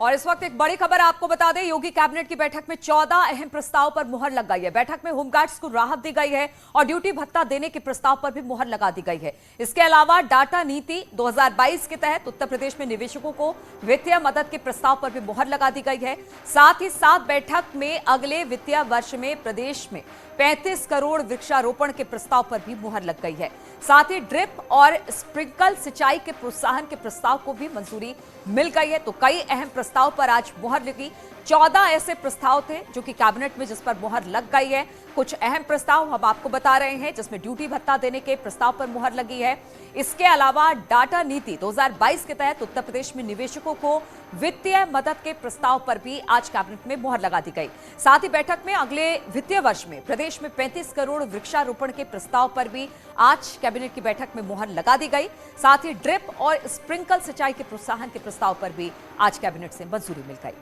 और इस वक्त एक बड़ी खबर आपको बता दें, योगी कैबिनेट की बैठक में 14 अहम प्रस्ताव पर मुहर लग गई है। बैठक में होमगार्ड्स को राहत दी गई है और ड्यूटी भत्ता देने के प्रस्ताव पर भी मुहर लगा दी गई है। इसके अलावा डाटा नीति 2022 के तहत उत्तर प्रदेश में निवेशकों को वित्तीय मदद के प्रस्ताव पर भी मुहर लगा दी गई है। साथ ही साथ बैठक में अगले वित्तीय वर्ष में प्रदेश में 35 करोड़ वृक्षारोपण के प्रस्ताव पर भी मुहर लग गई है। साथ ही ड्रिप और स्प्रिंकल सिंचाई के प्रोत्साहन के प्रस्ताव को भी मंजूरी मिल गई है। तो कई अहम प्रस्ताव पर आज मुहर लगी। 14 ऐसे प्रस्ताव थे जो कि कैबिनेट में जिस पर मुहर लग गई है। कुछ अहम प्रस्ताव हम आपको बता रहे हैं, जिसमें ड्यूटी भत्ता देने के प्रस्ताव पर मुहर लगी है। इसके अलावा डाटा नीति 2022 के तहत उत्तर प्रदेश में निवेशकों को वित्तीय मदद के प्रस्ताव पर भी आज कैबिनेट में मुहर लगा दी गई। साथ ही बैठक में अगले वित्तीय वर्ष में प्रदेश में 35 करोड़ वृक्षारोपण के प्रस्ताव पर भी आज कैबिनेट की बैठक में मुहर लगा दी गई। साथ ही ड्रिप और स्प्रिंकल सिंचाई के प्रोत्साहन के प्रस्ताव पर भी आज कैबिनेट से मंजूरी मिल गई।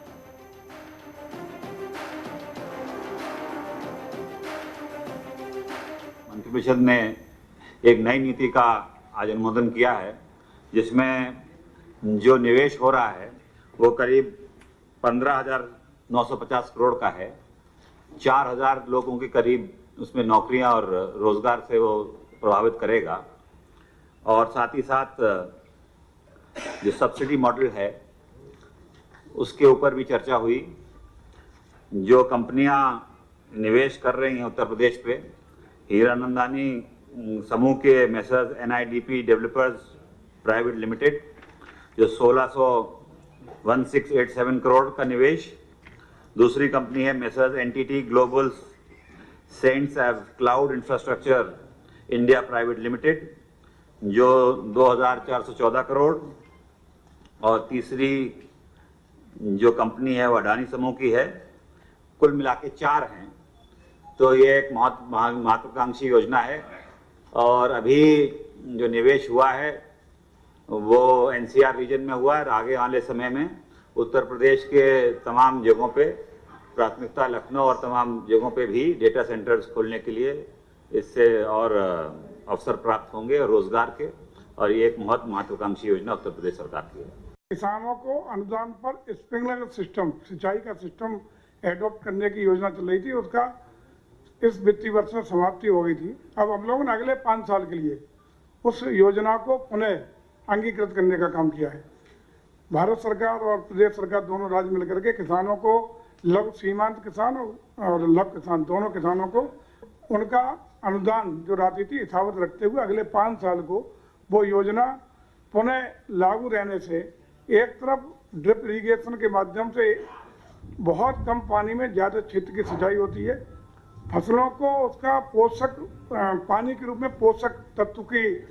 मंत्रिपरिषद ने एक नई नीति का आज अनुमोदन किया है, जिसमें जो निवेश हो रहा है वो करीब 15,950 करोड़ का है। 4,000 लोगों के करीब उसमें नौकरियां और रोजगार से वो प्रभावित करेगा। और साथ ही साथ जो सब्सिडी मॉडल है उसके ऊपर भी चर्चा हुई। जो कंपनियां निवेश कर रही हैं उत्तर प्रदेश पे, हीरानंदानी समूह के messrs NIDP developers private limited जो 1687 करोड़ का निवेश, दूसरी कंपनी है messrs NTT global centres cloud infrastructure India private limited जो 2414 करोड़, और तीसरी जो कंपनी है वो अडानी समूह की है। कुल मिला के 4 हैं। तो ये एक महत्वाकांक्षी योजना है और अभी जो निवेश हुआ है वो NCR रीजन में हुआ है। आगे आने समय में उत्तर प्रदेश के तमाम जगहों पे, प्राथमिकता लखनऊ और तमाम जगहों पे भी डेटा सेंटर्स खोलने के लिए इससे और अवसर प्राप्त होंगे और रोजगार के, और ये एक बहुत महत्वाकांक्षी योजना उत्तर प्रदेश सरकार की है। किसानों को अनुदान पर स्प्रिंकलर सिस्टम, सिंचाई का सिस्टम एडॉप्ट करने की योजना चल रही थी, उसका इस वित्तीय वर्ष में समाप्ति हो गई थी। अब हम लोगों ने अगले 5 साल के लिए उस योजना को पुनः अंगीकृत करने का काम किया है। भारत सरकार और प्रदेश सरकार दोनों राज्य मिलकर के किसानों को, लघु सीमांत किसान और लघु किसान दोनों किसानों को उनका अनुदान जो राशि थी यथावत रखते हुए अगले 5 साल को वो योजना पुनः लागू रहने से एक तरफ ड्रिप इरीगेशन के माध्यम से बहुत कम पानी में ज़्यादा क्षेत्र की सिंचाई होती है। फसलों को उसका पोषक पानी के रूप में पोषक तत्व की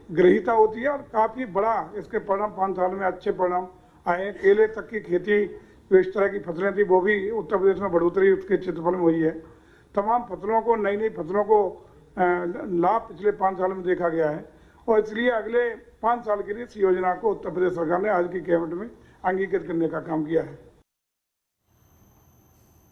ग्रहीता होती है और काफ़ी बड़ा इसके परिणाम 5 साल में अच्छे परिणाम आए। केले तक की खेती जो इस तरह की फसलें थी वो भी उत्तर प्रदेश में बढ़ोतरी उसके क्षेत्रफल में हुई है। तमाम फसलों को, नई फसलों को लाभ पिछले 5 साल में देखा गया है और इसलिए अगले 5 साल के लिए इस योजना को उत्तर प्रदेश सरकार ने आज की कैबिनेट में अंगीकृत करने का काम किया है।